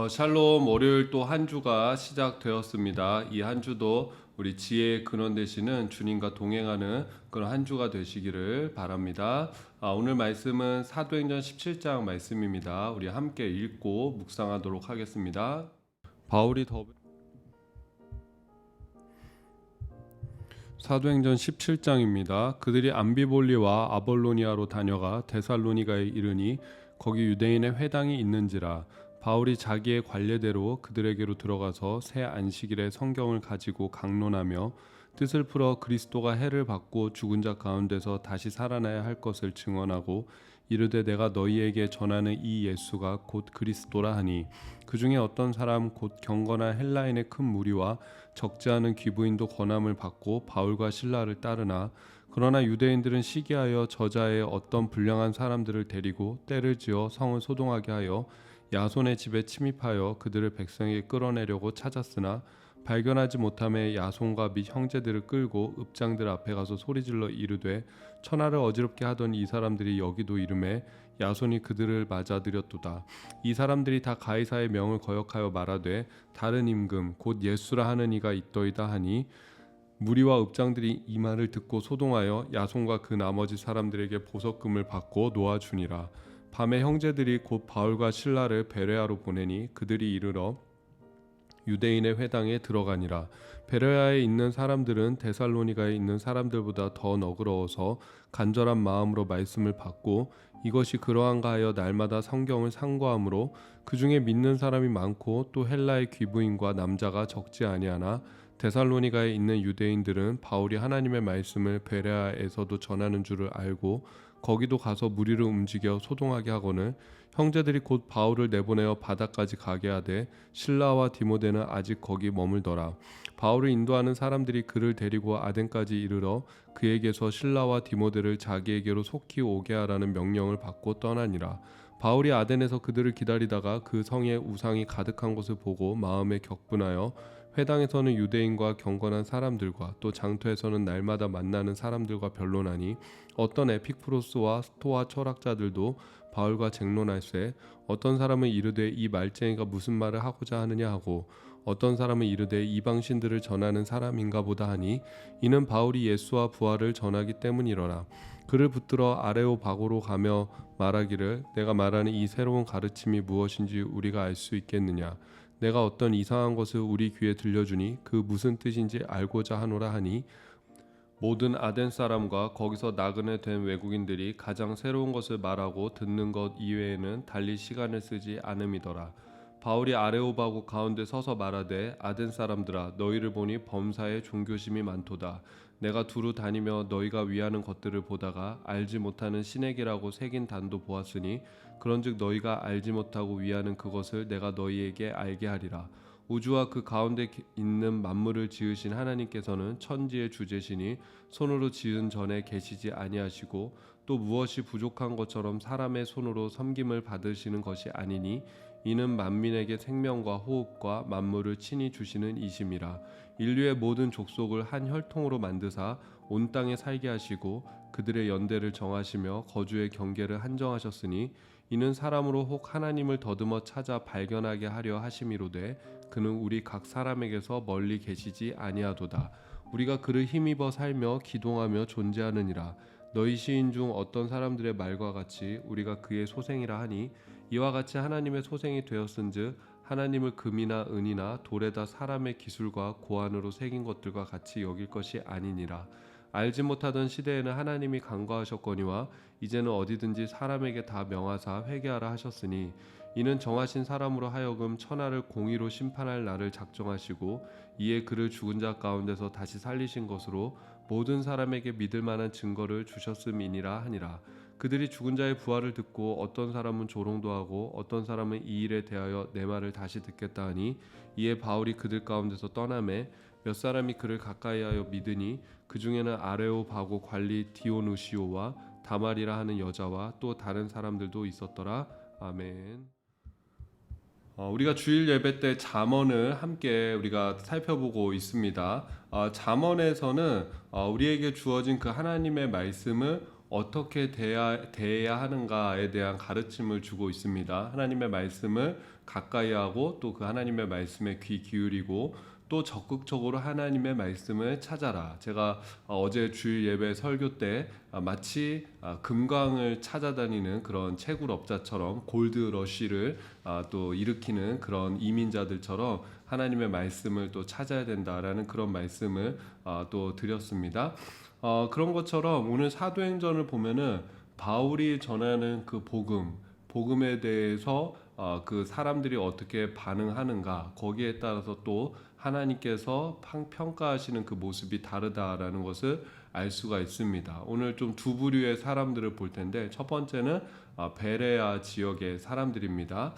샬롬 월요일 또 한 주가 시작되었습니다. 이 한 주도 우리 지혜의 근원 되시는 주님과 동행하는 그런 한 주가 되시기를 바랍니다. 오늘 말씀은 사도행전 17장 말씀입니다. 우리 함께 읽고 묵상하도록 하겠습니다. 바울이 사도행전 17장입니다. 그들이 암비볼리와 아볼로니아로 다녀가 데살로니가에 이르니 거기 유대인의 회당이 있는지라. 바울이 자기의 관례대로 그들에게로 들어가서 새 안식일에 성경을 가지고 강론하며 뜻을 풀어 그리스도가 해를 받고 죽은 자 가운데서 다시 살아나야 할 것을 증언하고 이르되 내가 너희에게 전하는 이 예수가 곧 그리스도라 하니 그 중에 어떤 사람 곧 경건한 헬라인의 큰 무리와 적지 않은 귀부인도 권함을 받고 바울과 실라를 따르나 그러나 유대인들은 시기하여 저자의 어떤 불량한 사람들을 데리고 때를 지어 성을 소동하게 하여 야손의 집에 침입하여 그들을 백성에게 끌어내려고 찾았으나 발견하지 못함에 야손과 및 형제들을 끌고 읍장들 앞에 가서 소리질러 이르되 천하를 어지럽게 하던 이 사람들이 여기도 이름에 야손이 그들을 맞아들였도다. 이 사람들이 다 가이사의 명을 거역하여 말하되 다른 임금 곧 예수라 하는 이가 있더이다 하니 무리와 읍장들이 이 말을 듣고 소동하여 야손과 그 나머지 사람들에게 보석금을 받고 놓아주니라. 밤에 형제들이 곧 바울과 실라를 베레아로 보내니 그들이 이르러 유대인의 회당에 들어가니라. 베레아에 있는 사람들은 데살로니가에 있는 사람들보다 더 너그러워서 간절한 마음으로 말씀을 받고 이것이 그러한가 하여 날마다 성경을 상고하므로 그 중에 믿는 사람이 많고 또 헬라의 귀부인과 남자가 적지 아니하나 데살로니가에 있는 유대인들은 바울이 하나님의 말씀을 베레아에서도 전하는 줄을 알고 거기도 가서 무리를 움직여 소동하게 하거늘 형제들이 곧 바울을 내보내어 바다까지 가게 하되 실라와 디모데는 아직 거기 머물더라. 바울을 인도하는 사람들이 그를 데리고 아덴까지 이르러 그에게서 실라와 디모데를 자기에게로 속히 오게 하라는 명령을 받고 떠나니라. 바울이 아덴에서 그들을 기다리다가 그 성에 우상이 가득한 것을 보고 마음에 격분하여 회당에서는 유대인과 경건한 사람들과 또 장터에서는 날마다 만나는 사람들과 변론하니 어떤 에픽프로스와 스토아 철학자들도 바울과 쟁론할세 어떤 사람은 이르되 이 말쟁이가 무슨 말을 하고자 하느냐 하고 어떤 사람은 이르되 이방신들을 전하는 사람인가 보다 하니 이는 바울이 예수와 부활을 전하기 때문이로라. 그를 붙들어 아레오바고로 가며 말하기를 내가 말하는 이 새로운 가르침이 무엇인지 우리가 알 수 있겠느냐. 내가 어떤 이상한 것을 우리 귀에 들려주니 그 무슨 뜻인지 알고자 하노라 하니 모든 아덴 사람과 거기서 나그네 된 외국인들이 가장 새로운 것을 말하고 듣는 것 이외에는 달리 시간을 쓰지 않음이더라. 바울이 아레오바고 가운데 서서 말하되 아덴 사람들아 너희를 보니 범사에 종교심이 많도다. 내가 두루 다니며 너희가 위하는 것들을 보다가 알지 못하는 신에게라고 새긴 단도 보았으니 그런즉 너희가 알지 못하고 위하는 그것을 내가 너희에게 알게 하리라. 우주와 그 가운데 있는 만물을 지으신 하나님께서는 천지의 주제시니 손으로 지은 전에 계시지 아니하시고 또 무엇이 부족한 것처럼 사람의 손으로 섬김을 받으시는 것이 아니니 이는 만민에게 생명과 호흡과 만물을 친히 주시는 이심이라. 인류의 모든 족속을 한 혈통으로 만드사 온 땅에 살게 하시고 그들의 연대를 정하시며 거주의 경계를 한정하셨으니 이는 사람으로 혹 하나님을 더듬어 찾아 발견하게 하려 하심이로되 그는 우리 각 사람에게서 멀리 계시지 아니하도다. 우리가 그를 힘입어 살며 기동하며 존재하느니라. 너희 시인 중 어떤 사람들의 말과 같이 우리가 그의 소생이라 하니 이와 같이 하나님의 소생이 되었은즉 하나님을 금이나 은이나 돌에다 사람의 기술과 고안으로 새긴 것들과 같이 여길 것이 아니니라. 알지 못하던 시대에는 하나님이 간과하셨거니와 이제는 어디든지 사람에게 다 명하사 회개하라 하셨으니 이는 정하신 사람으로 하여금 천하를 공의로 심판할 날을 작정하시고 이에 그를 죽은 자 가운데서 다시 살리신 것으로 모든 사람에게 믿을 만한 증거를 주셨음이니라 하니라. 그들이 죽은 자의 부활을 듣고 어떤 사람은 조롱도 하고 어떤 사람은 이 일에 대하여 내 말을 다시 듣겠다 하니 이에 바울이 그들 가운데서 떠나매 몇 사람이 그를 가까이하여 믿으니 그 중에는 아레오바고 관리 디오누시오와 다말이라 하는 여자와 또 다른 사람들도 있었더라. 아멘. 우리가 주일 예배 때 잠언을 함께 우리가 살펴보고 있습니다. 잠언에서는 우리에게 주어진 그 하나님의 말씀을 어떻게 대해야 하는가에 대한 가르침을 주고 있습니다. 하나님의 말씀을 가까이 하고 또 그 하나님의 말씀에 귀 기울이고 또 적극적으로 하나님의 말씀을 찾아라. 제가 어제 주일 예배 설교 때 마치 금광을 찾아다니는 그런 채굴업자처럼 골드러쉬를 또 일으키는 그런 이민자들처럼 하나님의 말씀을 또 찾아야 된다라는 그런 말씀을 또 드렸습니다. 그런 것처럼 오늘 사도행전을 보면은 바울이 전하는 그 복음에 대해서 그 사람들이 어떻게 반응하는가 거기에 따라서 또 하나님께서 평가하시는 그 모습이 다르다라는 것을 알 수가 있습니다. 오늘 좀 두 부류의 사람들을 볼 텐데 첫 번째는 베레아 지역의 사람들입니다.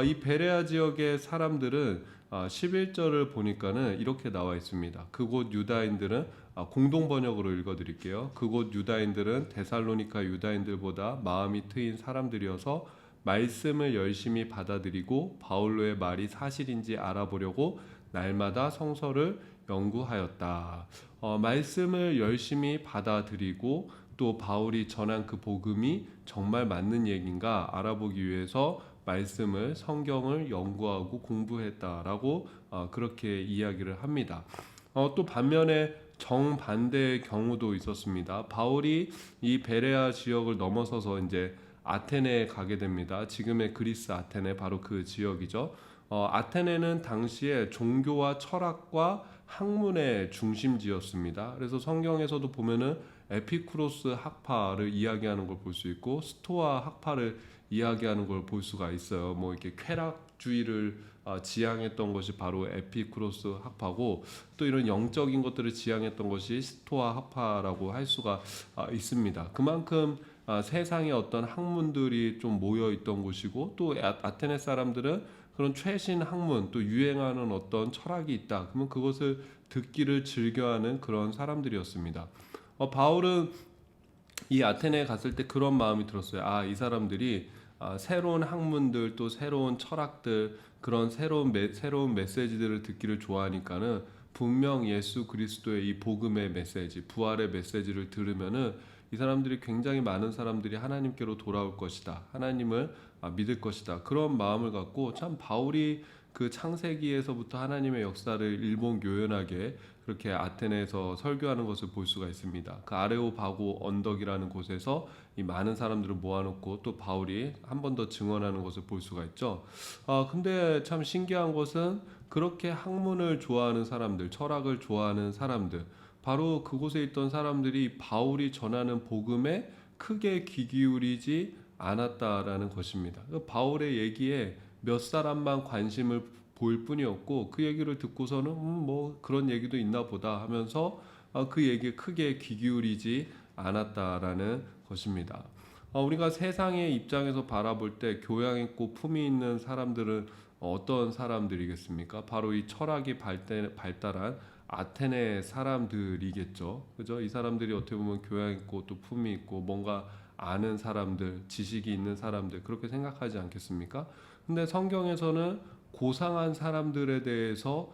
이 베레아 지역의 사람들은 11절을 보니까는 이렇게 나와 있습니다. 그곳 유다인들은 공동 번역으로 읽어드릴게요. 그곳 유다인들은 데살로니가 유다인들보다 마음이 트인 사람들이어서 말씀을 열심히 받아들이고 바울로의 말이 사실인지 알아보려고 날마다 성서를 연구하였다. 말씀을 열심히 받아들이고 또 바울이 전한 그 복음이 정말 맞는 얘기인가 알아보기 위해서 말씀을 성경을 연구하고 공부했다라고 그렇게 이야기를 합니다. 또 반면에 정반대의 경우도 있었습니다. 바울이 이 베레아 지역을 넘어서서 이제 아테네에 가게 됩니다. 지금의 그리스 아테네 바로 그 지역이죠. 아테네는 당시에 종교와 철학과 학문의 중심지였습니다. 그래서 성경에서도 보면은 에피쿠로스 학파를 이야기하는 걸 볼 수 있고 스토아 학파를 이야기하는 걸 볼 수가 있어요. 뭐 이렇게 쾌락주의를 지향했던 것이 바로 에피쿠로스 학파고 또 이런 영적인 것들을 지향했던 것이 스토아 학파라고 할 수가 있습니다. 그만큼 세상에 어떤 학문들이 좀 모여 있던 곳이고 또 아테네 사람들은 그런 최신 학문 또 유행하는 어떤 철학이 있다. 그러면 그것을 듣기를 즐겨하는 그런 사람들이었습니다. 바울은 이 아테네에 갔을 때 그런 마음이 들었어요. 이 사람들이 새로운 학문들 또 새로운 철학들 그런 새로운 메시지들을 듣기를 좋아하니까는 분명 예수 그리스도의 이 복음의 메시지, 부활의 메시지를 들으면은 이 사람들이 굉장히 많은 사람들이 하나님께로 돌아올 것이다. 하나님을 믿을 것이다. 그런 마음을 갖고 참 바울이 그 창세기에서부터 하나님의 역사를 일목요연하게 그렇게 아테네에서 설교하는 것을 볼 수가 있습니다. 그 아레오바고 언덕이라는 곳에서 이 많은 사람들을 모아놓고 또 바울이 한 번 더 증언하는 것을 볼 수가 있죠. 근데 참 신기한 것은 그렇게 학문을 좋아하는 사람들, 철학을 좋아하는 사람들, 바로 그곳에 있던 사람들이 바울이 전하는 복음에 크게 귀 기울이지 않았다라는 것입니다. 바울의 얘기에 몇 사람만 관심을 보일 뿐이었고 그 얘기를 듣고서는 뭐 그런 얘기도 있나 보다 하면서 그 얘기에 크게 귀 기울이지 않았다라는 것입니다. 우리가 세상의 입장에서 바라볼 때 교양 있고 품위 있는 사람들은 어떤 사람들이겠습니까? 바로 이 철학이 발달한 아테네 사람들이겠죠. 그죠? 이 사람들이 어떻게 보면 교양 있고 또 품위 있고 뭔가 아는 사람들, 지식이 있는 사람들 그렇게 생각하지 않겠습니까? 근데 성경에서는 고상한 사람들에 대해서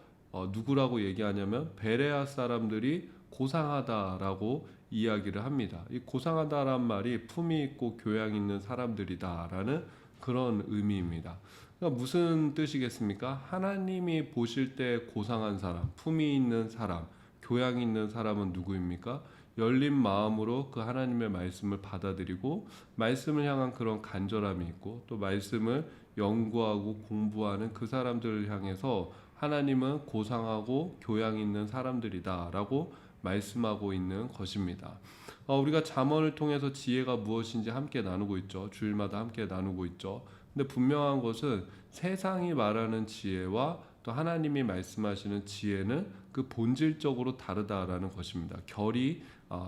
누구라고 얘기하냐면 베레아 사람들이 고상하다라고 이야기를 합니다. 이 고상하다란 말이 품위 있고 교양 있는 사람들이다라는 그런 의미입니다. 그러니까 무슨 뜻이겠습니까? 하나님이 보실 때 고상한 사람, 품위 있는 사람, 교양 있는 사람은 누구입니까? 열린 마음으로 그 하나님의 말씀을 받아들이고 말씀을 향한 그런 간절함이 있고 또 말씀을 연구하고 공부하는 그 사람들을 향해서 하나님은 고상하고 교양 있는 사람들이다라고 말씀하고 있는 것입니다. 우리가 잠언을 통해서 지혜가 무엇인지 함께 나누고 있죠. 주일마다 함께 나누고 있죠. 근데 분명한 것은 세상이 말하는 지혜와 또 하나님이 말씀하시는 지혜는 그 본질적으로 다르다라는 것입니다. 결이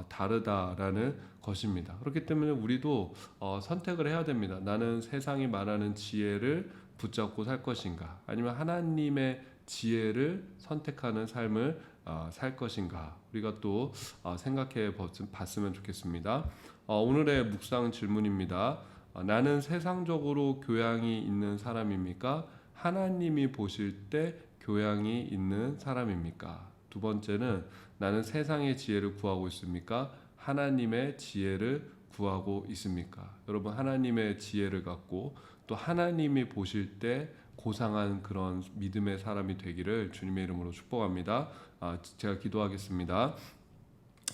다르다라는 것입니다. 그렇기 때문에 우리도 선택을 해야 됩니다. 나는 세상이 말하는 지혜를 붙잡고 살 것인가 아니면 하나님의 지혜를 선택하는 삶을 살 것인가 우리가 또 생각해 봤으면 좋겠습니다. 오늘의 묵상 질문입니다. 나는 세상적으로 교양이 있는 사람입니까? 하나님이 보실 때 교양이 있는 사람입니까? 두 번째는 나는 세상의 지혜를 구하고 있습니까? 하나님의 지혜를 구하고 있습니까? 여러분 하나님의 지혜를 갖고 또 하나님이 보실 때 고상한 그런 믿음의 사람이 되기를 주님의 이름으로 축복합니다. 제가 기도하겠습니다.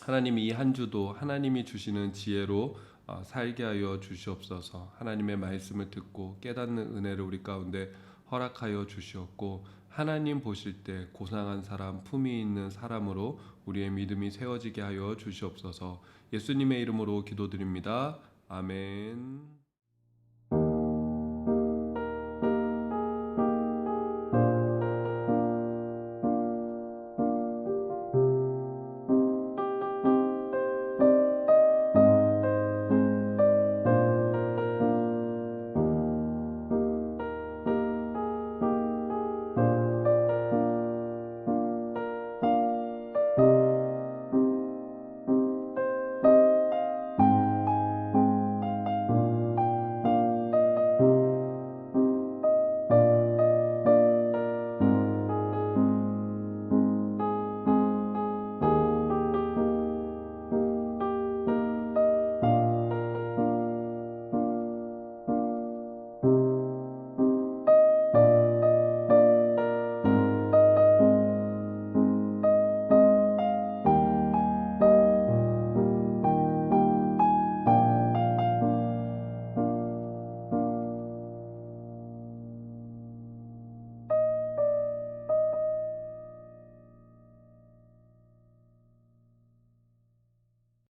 하나님, 이 한 주도 하나님이 주시는 지혜로 살게 하여 주시옵소서. 하나님의 말씀을 듣고 깨닫는 은혜를 우리 가운데 허락하여 주시옵고, 하나님 보실 때 고상한 사람, 품위 있는 사람으로 우리의 믿음이 세워지게 하여 주시옵소서. 예수님의 이름으로 기도드립니다. 아멘.